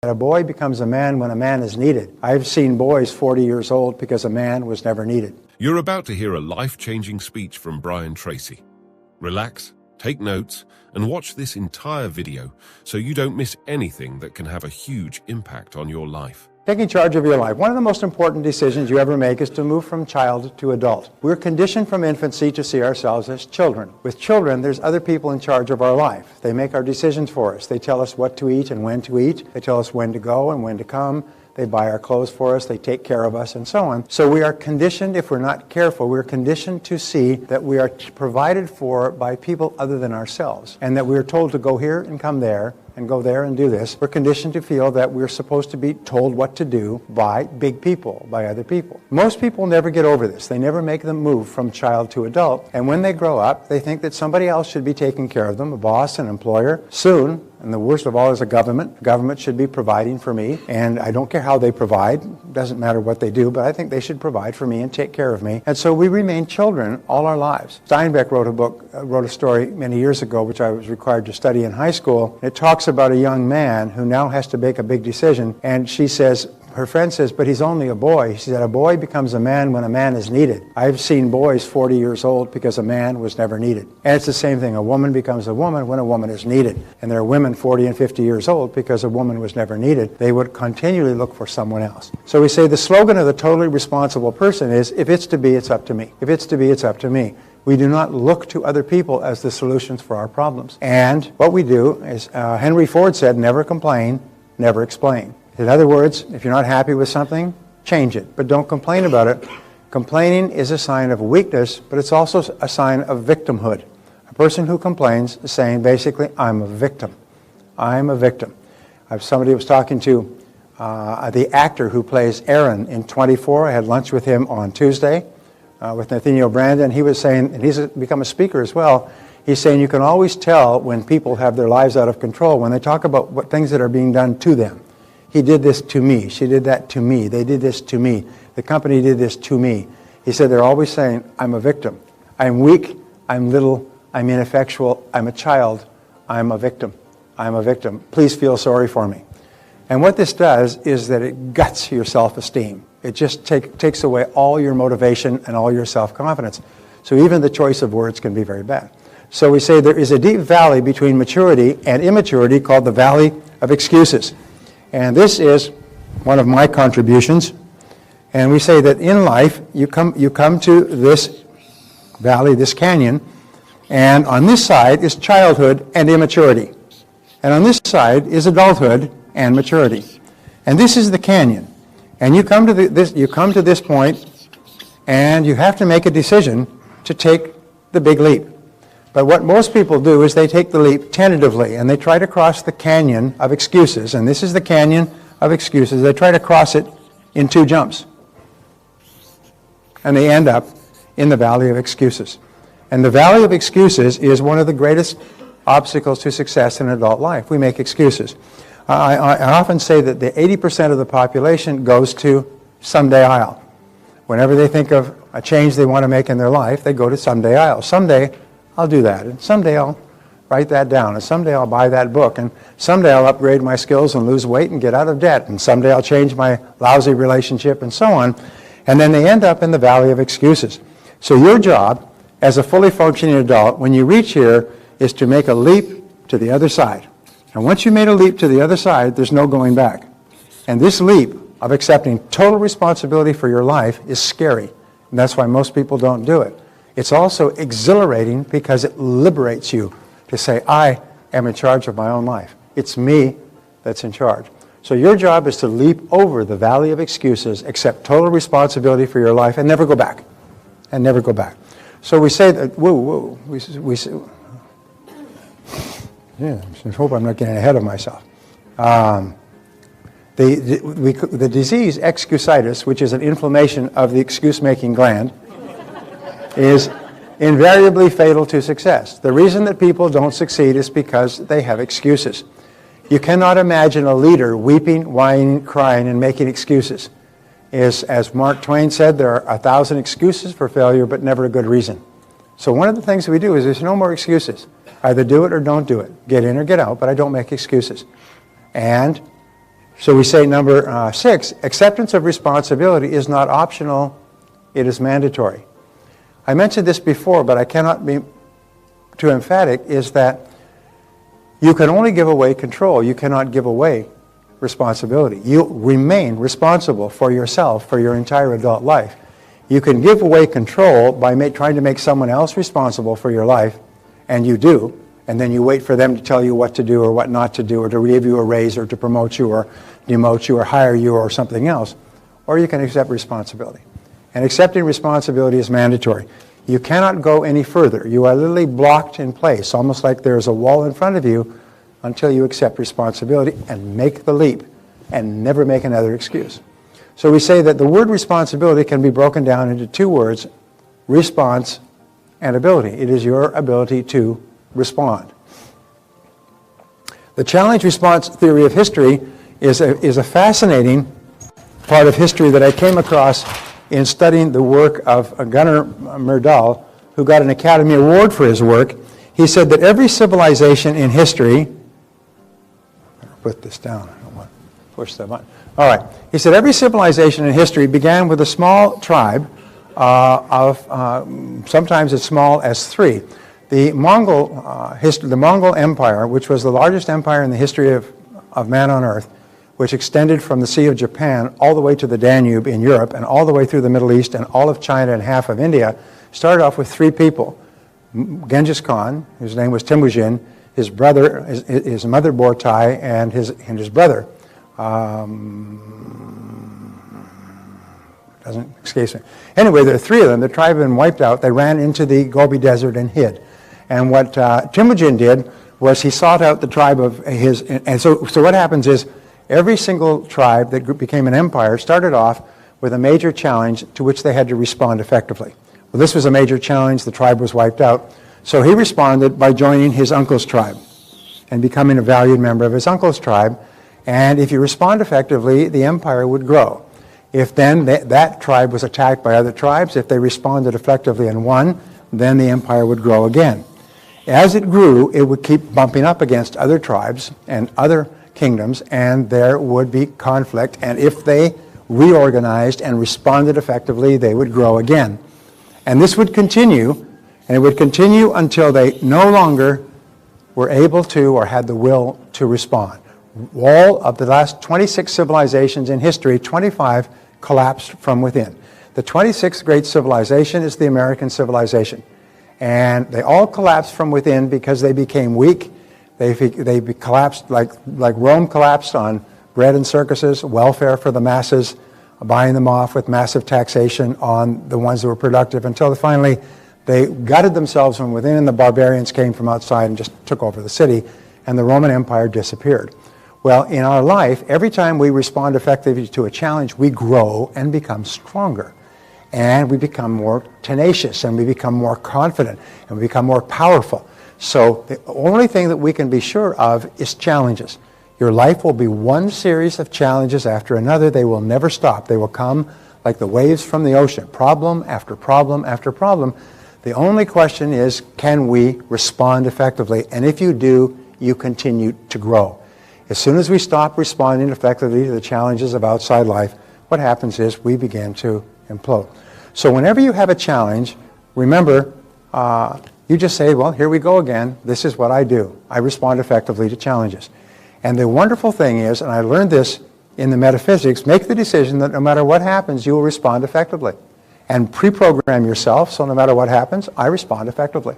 A boy becomes a man when a man is needed. I've seen boys 40 years old because a man was never needed. You're about to hear a life-changing speech from Brian Tracy. Relax, take notes, and watch this entire video so you don't miss anything that can have a huge impact on your life. Taking charge of your life. One of the most important decisions you ever make is to move from child to adult. We're conditioned from infancy to see ourselves as children. With children, there's other people in charge of our life. They make our decisions for us. They tell us what to eat and when to eat. They tell us when to go and when to come. They buy our clothes for us, they take care of us, and so on. So we are conditioned, if we're not careful, we're conditioned to see that we are provided for by people other than ourselves, and that we are told to go here and come there, and go there and do this. We're conditioned to feel that we're supposed to be told what to do by big people, by other people. Most people never get over this. They never make the move from child to adult, and when they grow up, they think that somebody else should be taking care of them, a boss, an employer. Soon, and the worst of all is a government. The government should be providing for me, and I don't care how they provide. It doesn't matter what they do, but I think they should provide for me and take care of me. And so we remain children all our lives. Steinbeck wrote a story many years ago, which I was required to study in high school. It talks about a young man who now has to make a big decision, and she says, her friend says, but he's only a boy. She said, a boy becomes a man when a man is needed. I've seen boys 40 years old because a man was never needed. And it's the same thing. A woman becomes a woman when a woman is needed. And there are women 40 and 50 years old because a woman was never needed. They would continually look for someone else. So we say the slogan of the totally responsible person is, if it's to be, it's up to me. If it's to be, it's up to me. We do not look to other people as the solutions for our problems. And what we do is, Henry Ford said, never complain, never explain. In other words, if you're not happy with something, change it, but don't complain about it. Complaining is a sign of weakness, but it's also a sign of victimhood. A person who complains is saying, basically, I'm a victim. I'm a victim. Somebody was talking to the actor who plays Aaron in 24. I had lunch with him on Tuesday with Nathaniel Brandon. He was saying, and he's become a speaker as well, he's saying you can always tell when people have their lives out of control when they talk about what things that are being done to them. He did this to me. She did that to me. They did this to me. The company did this to me. He said they're always saying, I'm a victim. I'm weak. I'm little. I'm ineffectual. I'm a child. I'm a victim. I'm a victim. Please feel sorry for me. And what this does is that it guts your self-esteem. It just takes away all your motivation and all your self-confidence. So even the choice of words can be very bad. So we say there is a deep valley between maturity and immaturity called the valley of excuses. And this is one of my contributions. And we say that in life, you come to this valley, this canyon, and on this side is childhood and immaturity. And on this side is adulthood and maturity. And this is the canyon. And you come to this point, and you have to make a decision to take the big leap. But what most people do is they take the leap tentatively, and they try to cross the canyon of excuses. And this is the canyon of excuses. They try to cross it in 2 jumps. And they end up in the valley of excuses. And the valley of excuses is one of the greatest obstacles to success in adult life. We make excuses. I often say that the 80% of the population goes to someday I'll. Whenever they think of a change they want to make in their life, they go to someday I'll. Someday I'll do that, and someday I'll write that down, and someday I'll buy that book, and someday I'll upgrade my skills and lose weight and get out of debt, and someday I'll change my lousy relationship, and so on. And then they end up in the valley of excuses. So your job as a fully functioning adult, when you reach here, is to make a leap to the other side. And once you made a leap to the other side, there's no going back. And this leap of accepting total responsibility for your life is scary, and that's why most people don't do it. It's also exhilarating because it liberates you to say, I am in charge of my own life. It's me that's in charge. So your job is to leap over the valley of excuses, accept total responsibility for your life, and never go back. And never go back. So we say that, we say, yeah, I hope I'm not getting ahead of myself. The disease excusitis, which is an inflammation of the excuse-making gland, is invariably fatal to success. The reason that people don't succeed is because they have excuses. You cannot imagine a leader weeping, whining, crying, and making excuses. As Mark Twain said, there are 1,000 excuses for failure, but never a good reason. So one of the things we do is there's no more excuses. Either do it or don't do it. Get in or get out, but I don't make excuses. And So we say number 6, acceptance of responsibility is not optional, it is mandatory. I mentioned this before, but I cannot be too emphatic, is that you can only give away control. You cannot give away responsibility. You remain responsible for yourself for your entire adult life. You can give away control by trying to make someone else responsible for your life, and you do, and then you wait for them to tell you what to do or what not to do, or to give you a raise or to promote you or demote you or hire you or something else. Or you can accept responsibility. And accepting responsibility is mandatory. You cannot go any further. You are literally blocked in place, almost like there's a wall in front of you, until you accept responsibility and make the leap and never make another excuse. So we say that the word responsibility can be broken down into 2 words, response and ability. It is your ability to respond. The challenge response theory of history is a fascinating part of history that I came across in studying the work of Gunnar Myrdal, who got an Academy Award for his work. He said that every civilization in history, put this down, I don't want to push that button. All right. He said every civilization in history began with a small tribe sometimes as small as 3. The Mongol Empire, which was the largest empire in the history of man on earth, which extended from the Sea of Japan all the way to the Danube in Europe and all the way through the Middle East and all of China and half of India, started off with 3 people. Genghis Khan, whose name was Temujin, his brother, his mother Bortai, and his brother. Doesn't escape me. Anyway, there are 3 of them. The tribe had been wiped out. They ran into the Gobi Desert and hid. And what Temujin did was he sought out the tribe of his, and so what happens is every single tribe that became an empire started off with a major challenge to which they had to respond effectively. Well, this was a major challenge. The tribe was wiped out. So he responded by joining his uncle's tribe and becoming a valued member of his uncle's tribe. And if you respond effectively, the empire would grow. If then that tribe was attacked by other tribes, if they responded effectively and won, then the empire would grow again. As it grew, it would keep bumping up against other tribes and other kingdoms, and there would be conflict. And if they reorganized and responded effectively, they would grow again. And this would continue, and it would continue until they no longer were able to or had the will to respond. All of the last 26 civilizations in history, 25 collapsed from within. The 26th great civilization is the American civilization. And they all collapsed from within because they became weak. They collapsed like Rome collapsed on bread and circuses, welfare for the masses, buying them off with massive taxation on the ones that were productive, until finally they gutted themselves from within and the barbarians came from outside and just took over the city, and the Roman Empire disappeared. Well, in our life, every time we respond effectively to a challenge, we grow and become stronger. And we become more tenacious, and we become more confident, and we become more powerful. So the only thing that we can be sure of is challenges. Your life will be one series of challenges after another. They will never stop. They will come like the waves from the ocean, problem after problem after problem. The only question is, can we respond effectively? And if you do, you continue to grow. As soon as we stop responding effectively to the challenges of outside life, what happens is we begin to implode. So whenever you have a challenge, remember, you just say, well, here we go again. This is what I do. I respond effectively to challenges. And the wonderful thing is, and I learned this in the metaphysics, make the decision that no matter what happens, you will respond effectively. And pre-program yourself, so no matter what happens, I respond effectively.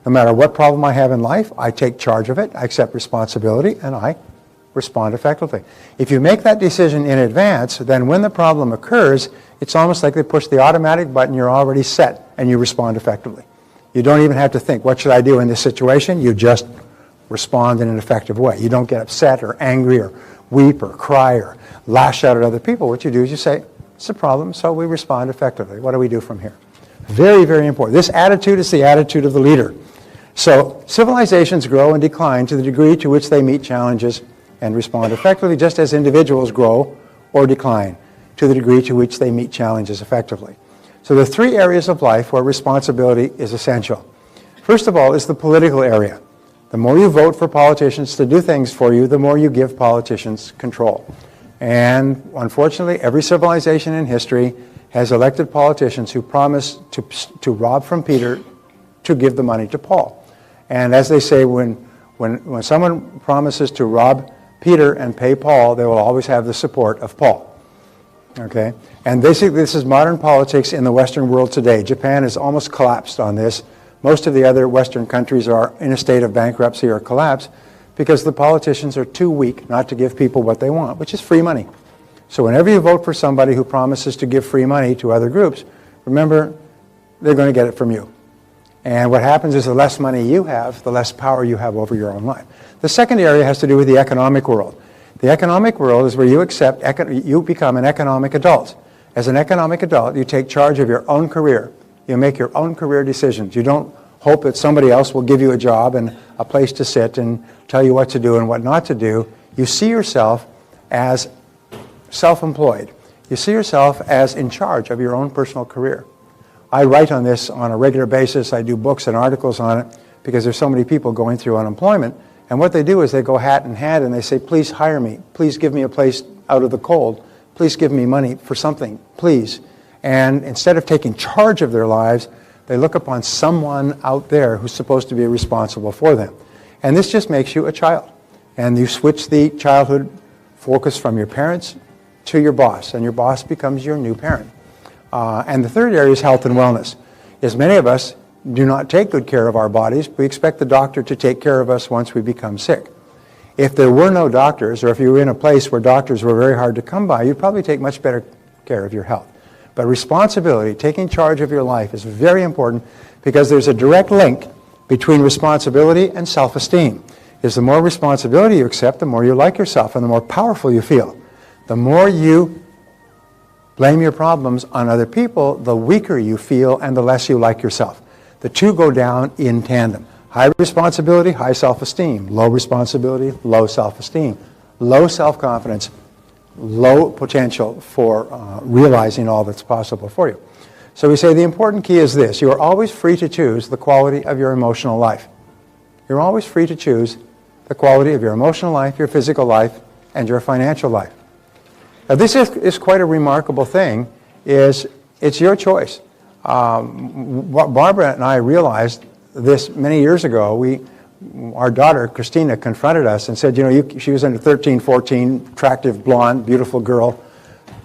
No matter what problem I have in life, I take charge of it, I accept responsibility, and I respond effectively. If you make that decision in advance, then when the problem occurs, it's almost like they push the automatic button, you're already set, and you respond effectively. You don't even have to think, what should I do in this situation? You just respond in an effective way. You don't get upset or angry or weep or cry or lash out at other people. What you do is you say, it's a problem, so we respond effectively. What do we do from here? Very, very important. This attitude is the attitude of the leader. So civilizations grow and decline to the degree to which they meet challenges and respond effectively, just as individuals grow or decline to the degree to which they meet challenges effectively. So there are 3 areas of life where responsibility is essential. First of all is the political area. The more you vote for politicians to do things for you, the more you give politicians control. And unfortunately, every civilization in history has elected politicians who promise to rob from Peter to give the money to Paul. And as they say, when someone promises to rob Peter and pay Paul, they will always have the support of Paul. Okay? And basically, this is modern politics in the Western world today. Japan has almost collapsed on this. Most of the other Western countries are in a state of bankruptcy or collapse because the politicians are too weak not to give people what they want, which is free money. So whenever you vote for somebody who promises to give free money to other groups, remember, they're going to get it from you. And what happens is the less money you have, the less power you have over your own life. The second area has to do with the economic world. The economic world is where you become an economic adult. As an economic adult, you take charge of your own career. You make your own career decisions. You don't hope that somebody else will give you a job and a place to sit and tell you what to do and what not to do. You see yourself as self-employed. You see yourself as in charge of your own personal career. I write on this on a regular basis. I do books and articles on it because there's so many people going through unemployment. And what they do is they go hat in hand and they say, please hire me. Please give me a place out of the cold. Please give me money for something, please. And instead of taking charge of their lives, they look upon someone out there who's supposed to be responsible for them. And this just makes you a child. And you switch the childhood focus from your parents to your boss, and your boss becomes your new parent. And the third area is health and wellness. As many of us do not take good care of our bodies, we expect the doctor to take care of us once we become sick. If there were no doctors, or if you were in a place where doctors were very hard to come by, you'd probably take much better care of your health. But responsibility, taking charge of your life, is very important because there's a direct link between responsibility and self-esteem. Is the more responsibility you accept, the more you like yourself and the more powerful you feel. The more you blame your problems on other people, the weaker you feel and the less you like yourself. The two go down in tandem. High responsibility, high self-esteem. Low responsibility, low self-esteem. Low self-confidence, low potential for realizing all that's possible for you. So we say the important key is this. You are always free to choose the quality of your emotional life. You're always free to choose the quality of your emotional life, your physical life, and your financial life. Now this is quite a remarkable thing. It's your choice. Barbara and I realized this many years ago. Our daughter, Christina, confronted us and said, she was under 13, 14, attractive, blonde, beautiful girl.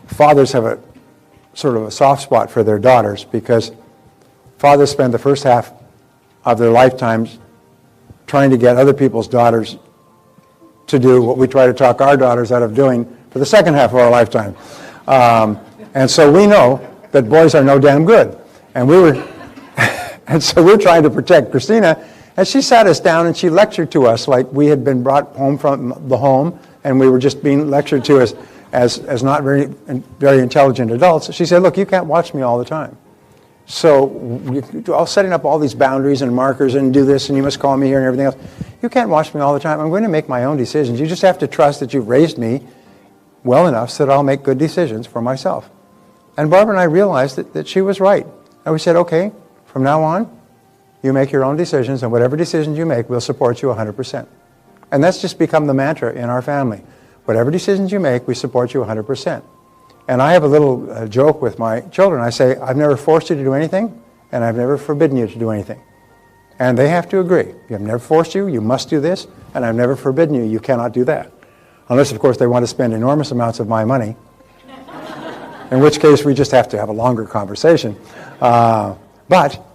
Fathers have a sort of a soft spot for their daughters because fathers spend the first half of their lifetimes trying to get other people's daughters to do what we try to talk our daughters out of doing for the second half of our lifetime. And so we know that boys are no damn good. And so we're trying to protect Christina. And she sat us down and she lectured to us like we had been brought home from the home and we were just being lectured to as not very intelligent adults. She said, look, you can't watch me all the time. So you're setting up all these boundaries and markers and do this and you must call me here and everything else. You can't watch me all the time. I'm going to make my own decisions. You just have to trust that you've raised me well enough so that I'll make good decisions for myself. And Barbara and I realized that she was right. And we said, okay, from now on, you make your own decisions, and whatever decisions you make, we'll support you 100%. And that's just become the mantra in our family. Whatever decisions you make, we support you 100%. And I have a little joke with my children. I say, I've never forced you to do anything, and I've never forbidden you to do anything. And they have to agree. I've never forced you, you must do this, and I've never forbidden you, you cannot do that. Unless, of course, they want to spend enormous amounts of my money, in which case we just have to have a longer conversation. But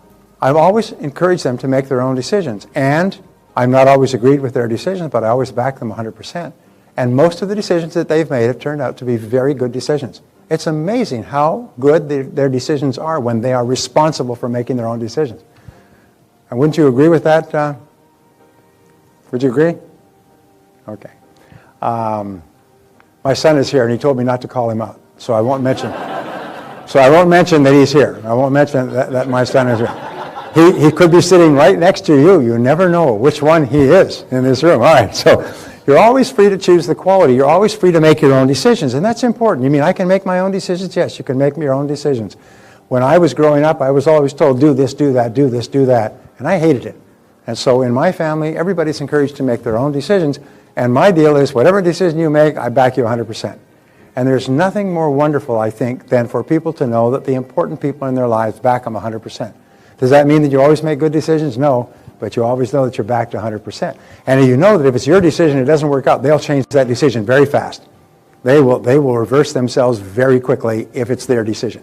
I've always encouraged them to make their own decisions. And I've not always agreed with their decisions, but I always back them 100%. And most of the decisions that they've made have turned out to be very good decisions. It's amazing how good their decisions are when they are responsible for making their own decisions. And wouldn't you agree with that? Would you agree? Okay. My son is here, and he told me not to call him out, so I won't mention. So I won't mention that he's here. I won't mention that my son is here. He could be sitting right next to you. You never know which one he is in this room. All right, so you're always free to choose the quality. You're always free to make your own decisions, and that's important. You mean I can make my own decisions? Yes, you can make your own decisions. When I was growing up, I was always told, do this, do that, do this, do that, and I hated it. And so in my family, everybody's encouraged to make their own decisions, and my deal is whatever decision you make, I back you 100%. And there's nothing more wonderful, I think, than for people to know that the important people in their lives back them 100%. Does that mean that you always make good decisions? No, but you always know that you're backed 100%. And you know that if it's your decision, it doesn't work out, they'll change that decision very fast. They will reverse themselves very quickly if it's their decision.